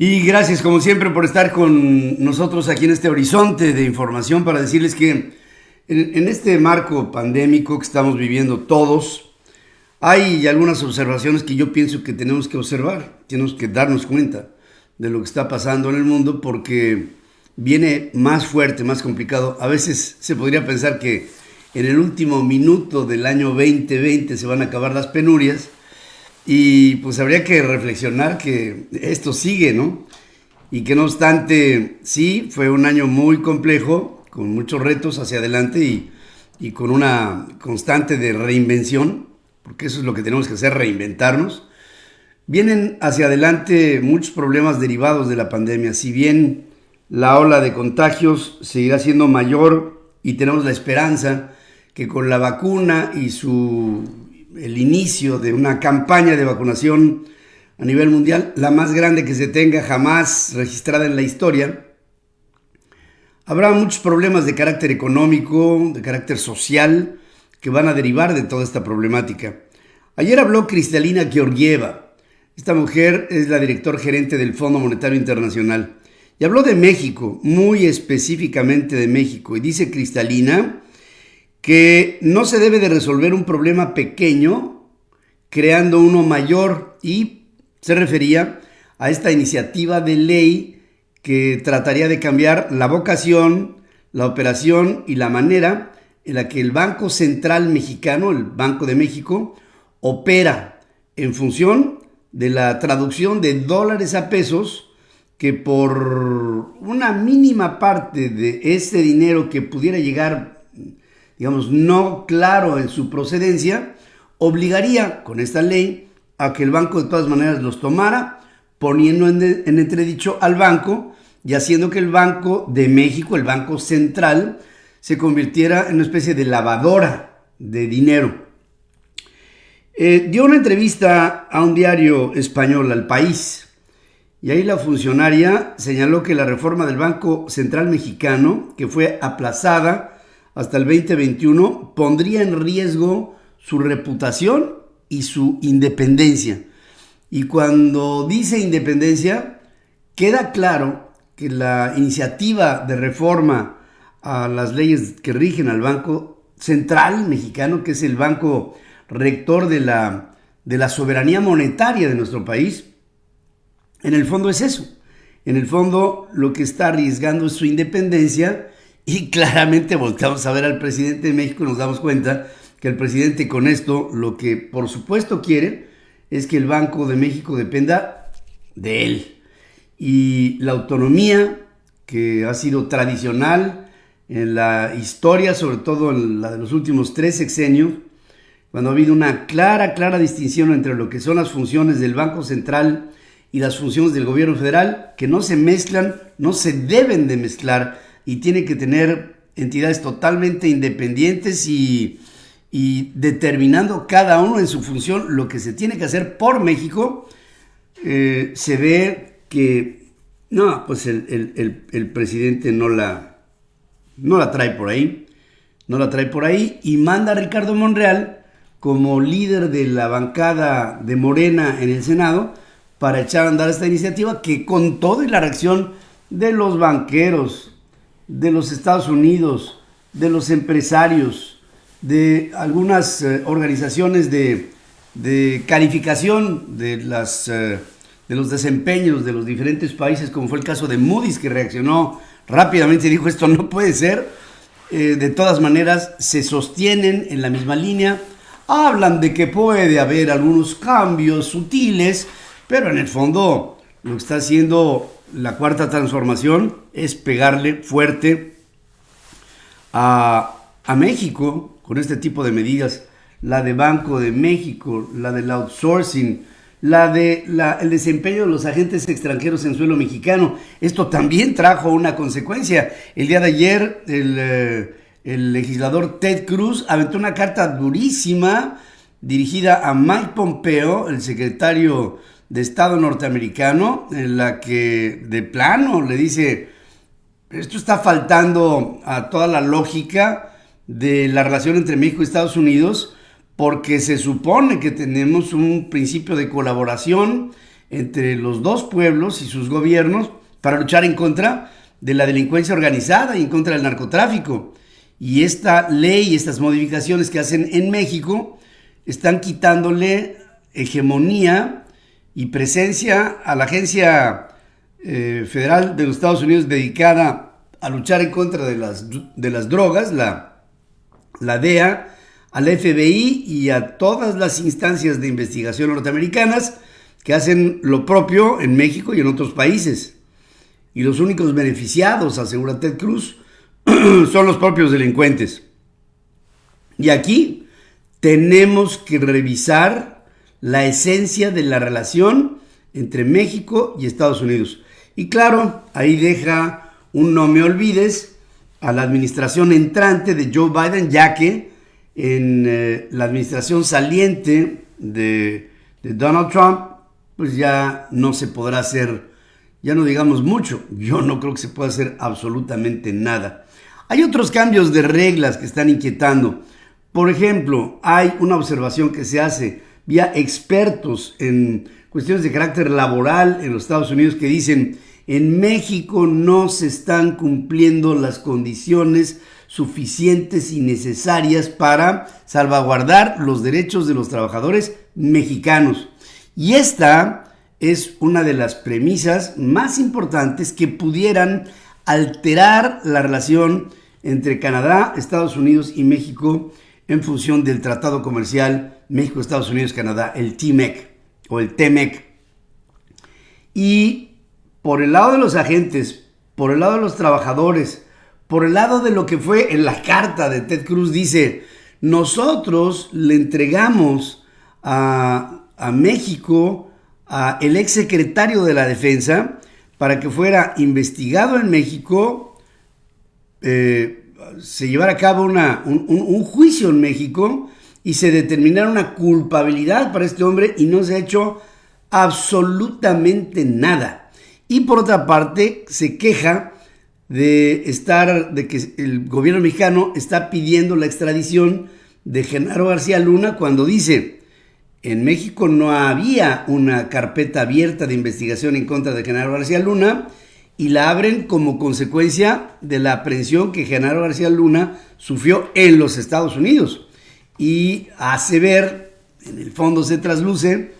Y gracias como siempre por estar con nosotros aquí en este horizonte de información para decirles que en este marco pandémico que estamos viviendo todos, hay algunas observaciones que yo pienso que tenemos que observar, tenemos que darnos cuenta de lo que está pasando en el mundo porque viene más fuerte, más complicado. A veces se podría pensar que en el último minuto del año 2020 se van a acabar las penurias y pues habría que reflexionar que esto sigue, ¿no? Y que no obstante, sí, fue un año muy complejo, con muchos retos hacia adelante y con una constante de reinvención, porque eso es lo que tenemos que hacer, reinventarnos. Vienen hacia adelante muchos problemas derivados de la pandemia. Si bien la ola de contagios seguirá siendo mayor y tenemos la esperanza que con la vacuna y el inicio de una campaña de vacunación a nivel mundial, la más grande que se tenga jamás registrada en la historia, habrá muchos problemas de carácter económico, de carácter social, que van a derivar de toda esta problemática. Ayer habló Kristalina Georgieva. Esta mujer es la directora gerente del Fondo Monetario Internacional. Y habló de México, muy específicamente de México. Y dice Kristalina que no se debe de resolver un problema pequeño creando uno mayor, y se refería a esta iniciativa de ley que trataría de cambiar la vocación, la operación y la manera en la que el Banco Central Mexicano, el Banco de México, opera en función de la traducción de dólares a pesos, que por una mínima parte de ese dinero que pudiera llegar, digamos, no claro en su procedencia, obligaría con esta ley a que el banco de todas maneras los tomara, poniendo en entredicho al banco y haciendo que el Banco de México, el Banco Central, se convirtiera en una especie de lavadora de dinero. Dio una entrevista a un diario español, al País, y ahí la funcionaria señaló que la reforma del Banco Central Mexicano, que fue aplazada hasta el 2021, pondría en riesgo su reputación y su independencia. Y cuando dice independencia, queda claro que la iniciativa de reforma a las leyes que rigen al Banco Central Mexicano, que es el banco rector de la soberanía monetaria de nuestro país, en el fondo es eso. En el fondo lo que está arriesgando es su independencia, y claramente volteamos a ver al presidente de México y nos damos cuenta que el presidente con esto lo que por supuesto quiere es que el Banco de México dependa de él. Y la autonomía que ha sido tradicional en la historia, sobre todo en la de los últimos 3 sexenios, cuando ha habido una clara distinción entre lo que son las funciones del Banco Central y las funciones del gobierno federal, que no se mezclan, no se deben de mezclar, y tiene que tener entidades totalmente independientes y determinando cada uno en su función lo que se tiene que hacer por México. Se ve que no, pues el presidente no la trae por ahí, y manda a Ricardo Monreal como líder de la bancada de Morena en el Senado para echar a andar esta iniciativa, que con todo y la reacción de los banqueros, de los Estados Unidos, de los empresarios, de algunas organizaciones de calificación de los desempeños de los diferentes países, como fue el caso de Moody's, que reaccionó rápidamente y dijo: esto no puede ser. De todas maneras se sostienen en la misma línea, hablan de que puede haber algunos cambios sutiles, pero en el fondo lo que está haciendo la Cuarta Transformación es pegarle fuerte a México con este tipo de medidas, la de Banco de México, la del outsourcing, el desempeño de los agentes extranjeros en suelo mexicano. Esto también trajo una consecuencia. El día de ayer el legislador Ted Cruz aventó una carta durísima dirigida a Mike Pompeo, el secretario de Estado norteamericano, en la que de plano le dice: esto está faltando a toda la lógica de la relación entre México y Estados Unidos, porque se supone que tenemos un principio de colaboración entre los dos pueblos y sus gobiernos para luchar en contra de la delincuencia organizada y en contra del narcotráfico. Y esta ley, estas modificaciones que hacen en México, están quitándole hegemonía y presencia a la Agencia Federal de los Estados Unidos dedicada a luchar en contra de las drogas, la DEA, al FBI y a todas las instancias de investigación norteamericanas que hacen lo propio en México y en otros países. Y los únicos beneficiados, asegura Ted Cruz, son los propios delincuentes. Y aquí tenemos que revisar la esencia de la relación entre México y Estados Unidos. Y claro, ahí deja un no me olvides a la administración entrante de Joe Biden, ya que en la administración saliente de Donald Trump, pues ya no se podrá hacer, ya no digamos mucho, yo no creo que se pueda hacer absolutamente nada. Hay otros cambios de reglas que están inquietando. Por ejemplo, hay una observación que se hace vía expertos en cuestiones de carácter laboral en los Estados Unidos que dicen: en México no se están cumpliendo las condiciones suficientes y necesarias para salvaguardar los derechos de los trabajadores mexicanos. Y esta es una de las premisas más importantes que pudieran alterar la relación entre Canadá, Estados Unidos y México en función del Tratado Comercial México, Estados Unidos, Canadá, el TMEC o el TMEC. Y por el lado de los agentes, por el lado de los trabajadores, por el lado de lo que fue en la carta de Ted Cruz, dice: nosotros le entregamos a México el exsecretario de la Defensa para que fuera investigado en México, se llevara a cabo un juicio en México y se determinara una culpabilidad para este hombre, y no se ha hecho absolutamente nada. Y por otra parte, se queja de que el gobierno mexicano está pidiendo la extradición de Genaro García Luna, cuando dice: en México no había una carpeta abierta de investigación en contra de Genaro García Luna, y la abren como consecuencia de la aprehensión que Genaro García Luna sufrió en los Estados Unidos. Y hace ver, en el fondo se trasluce,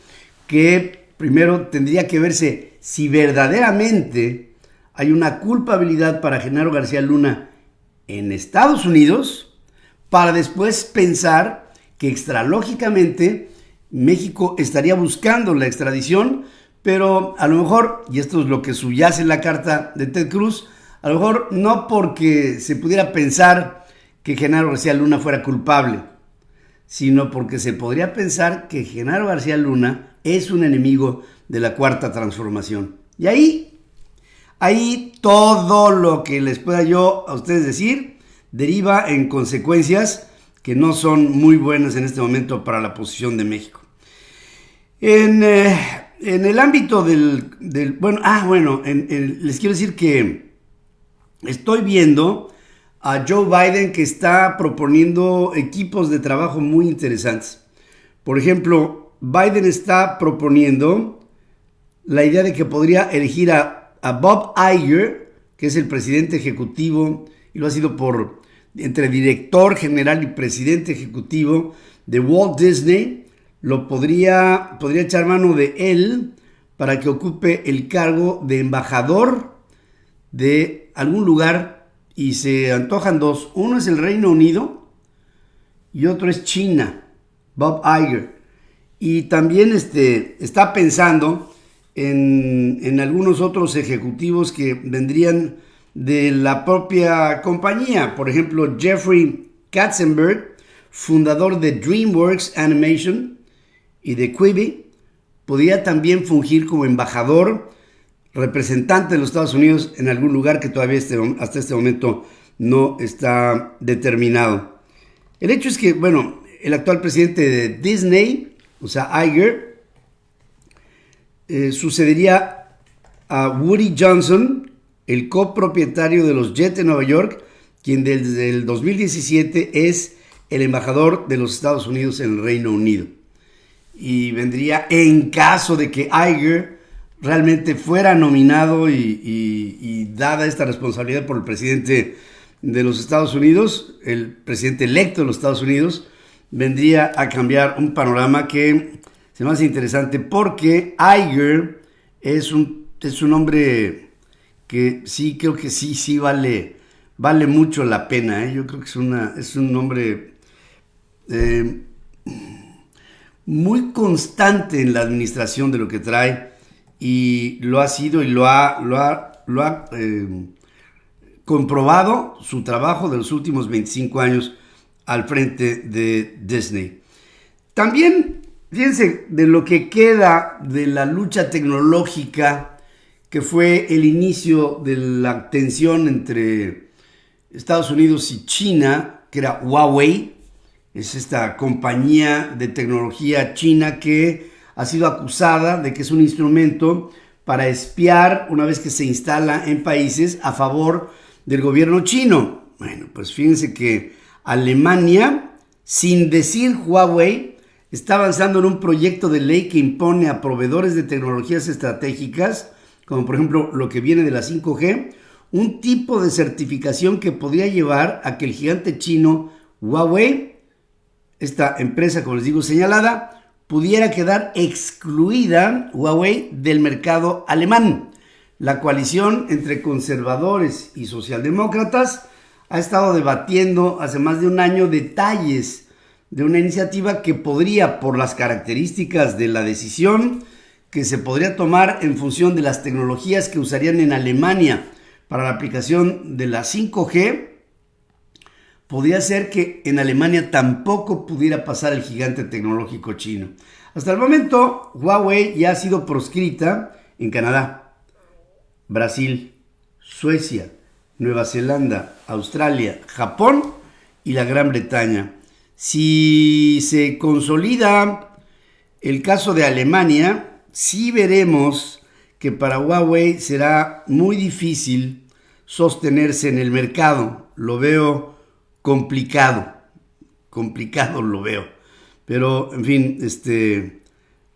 que primero tendría que verse si verdaderamente hay una culpabilidad para Genaro García Luna en Estados Unidos, para después pensar que extralógicamente México estaría buscando la extradición, pero a lo mejor, y esto es lo que subyace en la carta de Ted Cruz, a lo mejor no porque se pudiera pensar que Genaro García Luna fuera culpable, sino porque se podría pensar que Genaro García Luna es un enemigo de la Cuarta Transformación. Y ahí todo lo que les pueda yo a ustedes decir deriva en consecuencias que no son muy buenas en este momento para la posición de México. En el ámbito les quiero decir que estoy viendo a Joe Biden que está proponiendo equipos de trabajo muy interesantes. Por ejemplo, Biden está proponiendo la idea de que podría elegir a Bob Iger, que es el presidente ejecutivo, y lo ha sido entre director general y presidente ejecutivo de Walt Disney. Podría echar mano de él para que ocupe el cargo de embajador de algún lugar, y se antojan dos. Uno es el Reino Unido y otro es China, Bob Iger. Y también está pensando en algunos otros ejecutivos que vendrían de la propia compañía. Por ejemplo, Jeffrey Katzenberg, fundador de DreamWorks Animation y de Quibi, podría también fungir como embajador, representante de los Estados Unidos en algún lugar que todavía hasta este momento no está determinado. El hecho es que, el actual presidente de Disney, o sea, Iger, sucedería a Woody Johnson, el copropietario de los Jets de Nueva York, quien desde el 2017 es el embajador de los Estados Unidos en el Reino Unido. Y vendría, en caso de que Iger realmente fuera nominado y dada esta responsabilidad por el presidente de los Estados Unidos, el presidente electo de los Estados Unidos, vendría a cambiar un panorama que se me hace interesante porque Iger es un hombre que sí, creo que sí vale mucho la pena, ¿eh? Yo creo que es un hombre muy constante en la administración de lo que trae, y lo ha sido y lo ha comprobado su trabajo de los últimos 25 años al frente de Disney. También, fíjense, de lo que queda de la lucha tecnológica, que fue el inicio de la tensión entre Estados Unidos y China, que era Huawei. Es esta compañía de tecnología china que ha sido acusada de que es un instrumento para espiar una vez que se instala en países a favor del gobierno chino. Bueno, pues fíjense que Alemania, sin decir Huawei, está avanzando en un proyecto de ley que impone a proveedores de tecnologías estratégicas, como por ejemplo lo que viene de la 5G, un tipo de certificación que podría llevar a que el gigante chino Huawei, esta empresa, como les digo, señalada, pudiera quedar excluida Huawei del mercado alemán. La coalición entre conservadores y socialdemócratas ha estado debatiendo hace más de un año detalles de una iniciativa que podría, por las características de la decisión, que se podría tomar en función de las tecnologías que usarían en Alemania para la aplicación de la 5G, podría ser que en Alemania tampoco pudiera pasar el gigante tecnológico chino. Hasta el momento, Huawei ya ha sido proscrita en Canadá, Brasil, Suecia, Nueva Zelanda, Australia, Japón y la Gran Bretaña. Si se consolida el caso de Alemania, sí veremos que para Huawei será muy difícil sostenerse en el mercado. Lo veo complicado lo veo. Pero, en fin,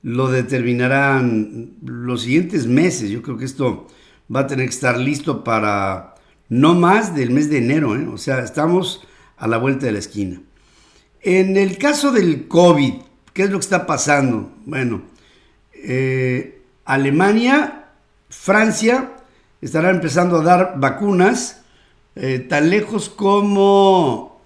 lo determinarán los siguientes meses. Yo creo que esto va a tener que estar listo para no más del mes de enero, ¿eh? O sea, estamos a la vuelta de la esquina. En el caso del COVID, ¿qué es lo que está pasando? Bueno, Alemania, Francia estarán empezando a dar vacunas tan lejos como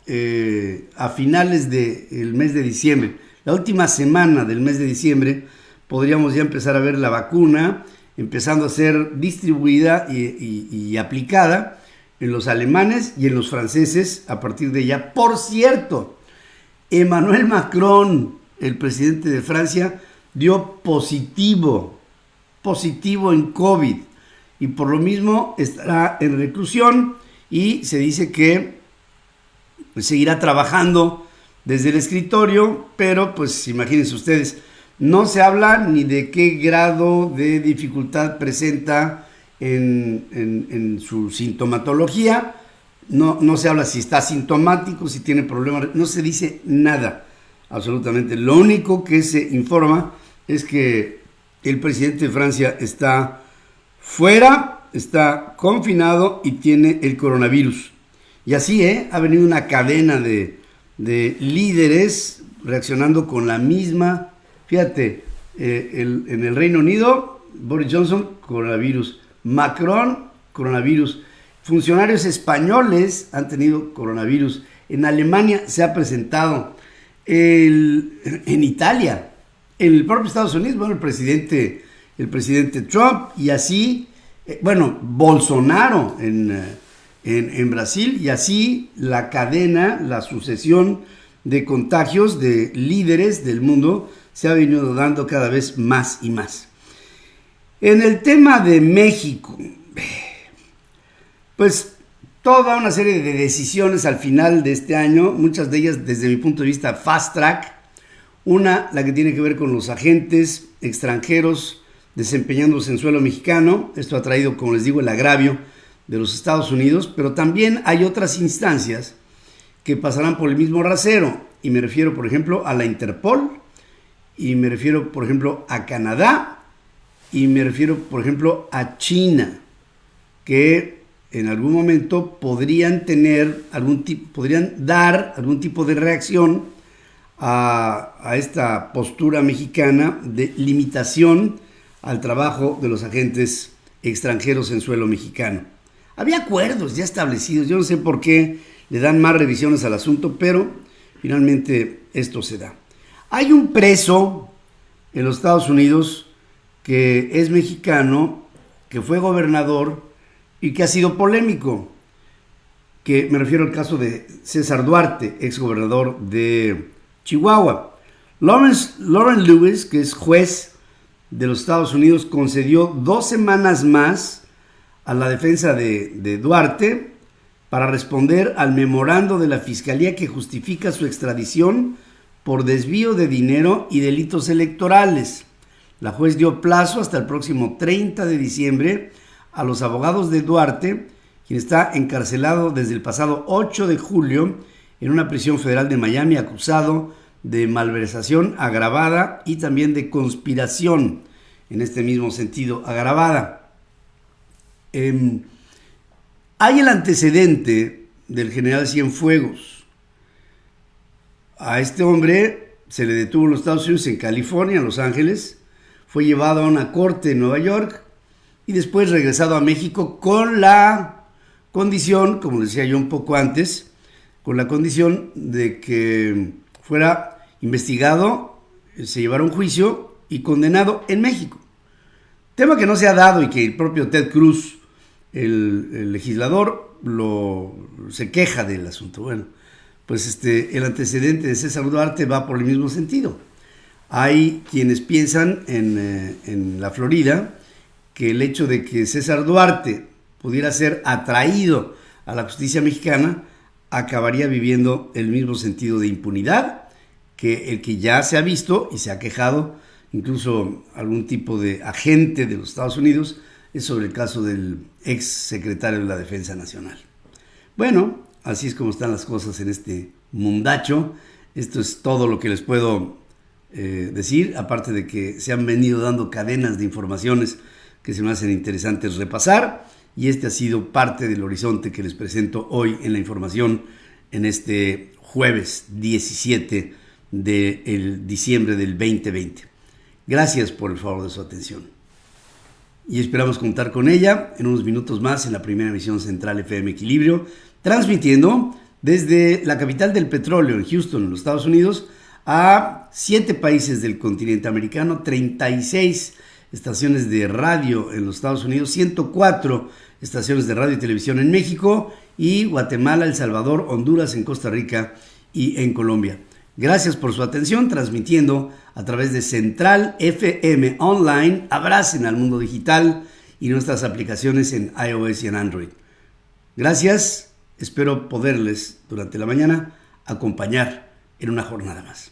a finales del mes de diciembre. La última semana del mes de diciembre podríamos ya empezar a ver la vacuna empezando a ser distribuida y aplicada en los alemanes y en los franceses a partir de ya. Por cierto, Emmanuel Macron, el presidente de Francia, dio positivo en COVID y por lo mismo estará en reclusión, y se dice que seguirá trabajando desde el escritorio, pero pues imagínense ustedes, no se habla ni de qué grado de dificultad presenta en su sintomatología, no se habla si está sintomático, si tiene problemas, no se dice nada, absolutamente. Lo único que se informa es que el presidente de Francia está fuera, está confinado y tiene el coronavirus. Y así, ha venido una cadena de líderes reaccionando con la misma. Fíjate, en el Reino Unido, Boris Johnson, coronavirus. Macron, coronavirus. Funcionarios españoles han tenido coronavirus. En Alemania se ha presentado. En Italia, en el propio Estados Unidos, bueno, el presidente Trump, y así, Bolsonaro en Brasil, y así la cadena, la sucesión de contagios de líderes del mundo se ha venido dando cada vez más y más. En el tema de México, pues toda una serie de decisiones al final de este año, muchas de ellas desde mi punto de vista fast track. Una, la que tiene que ver con los agentes extranjeros desempeñándose en suelo mexicano. Esto ha traído, como les digo, el agravio de los Estados Unidos, pero también hay otras instancias que pasarán por el mismo rasero, y me refiero, por ejemplo, a la Interpol, y me refiero, por ejemplo, a Canadá y me refiero, por ejemplo, a China, que en algún momento podrían dar algún tipo de reacción a esta postura mexicana de limitación al trabajo de los agentes extranjeros en suelo mexicano. Había acuerdos ya establecidos, yo no sé por qué le dan más revisiones al asunto, pero finalmente esto se da. Hay un preso en los Estados Unidos que es mexicano, que fue gobernador y que ha sido polémico, que me refiero al caso de César Duarte, exgobernador de Chihuahua. Lawrence Lewis, que es juez de los Estados Unidos, concedió 2 semanas más a la defensa de Duarte para responder al memorando de la Fiscalía que justifica su extradición por desvío de dinero y delitos electorales. La juez dio plazo hasta el próximo 30 de diciembre a los abogados de Duarte, quien está encarcelado desde el pasado 8 de julio en una prisión federal de Miami, acusado de malversación agravada y también de conspiración, en este mismo sentido, agravada. Hay el antecedente del general Cienfuegos. A este hombre se le detuvo en los Estados Unidos, en California, en Los Ángeles, fue llevado a una corte en Nueva York y después regresado a México con la condición, como decía yo un poco antes, con la condición de que fuera investigado, se llevara a un juicio y condenado en México. Tema que no se ha dado y que el propio Ted Cruz, el legislador, se queja del asunto. Bueno, pues el antecedente de César Duarte va por el mismo sentido. Hay quienes piensan en la Florida que el hecho de que César Duarte pudiera ser atraído a la justicia mexicana acabaría viviendo el mismo sentido de impunidad que el que ya se ha visto y se ha quejado incluso algún tipo de agente de los Estados Unidos, es sobre el caso del ex secretario de la Defensa Nacional. Bueno, así es como están las cosas en este mundacho. Esto es todo lo que les puedo decir, aparte de que se han venido dando cadenas de informaciones que se me hacen interesantes repasar, y este ha sido parte del horizonte que les presento hoy en la información en este jueves 17 de diciembre del 2020. Gracias por el favor de su atención y esperamos contar con ella en unos minutos más en la primera emisión central FM Equilibrio, transmitiendo desde la capital del petróleo en Houston, en los Estados Unidos, a 7 países del continente americano, 36 estaciones de radio en los Estados Unidos, 104 estaciones de radio y televisión en México y Guatemala, El Salvador, Honduras, en Costa Rica y en Colombia. Gracias por su atención, transmitiendo a través de Central FM Online. Abracen al mundo digital y nuestras aplicaciones en iOS y en Android. Gracias, espero poderles durante la mañana acompañar en una jornada más.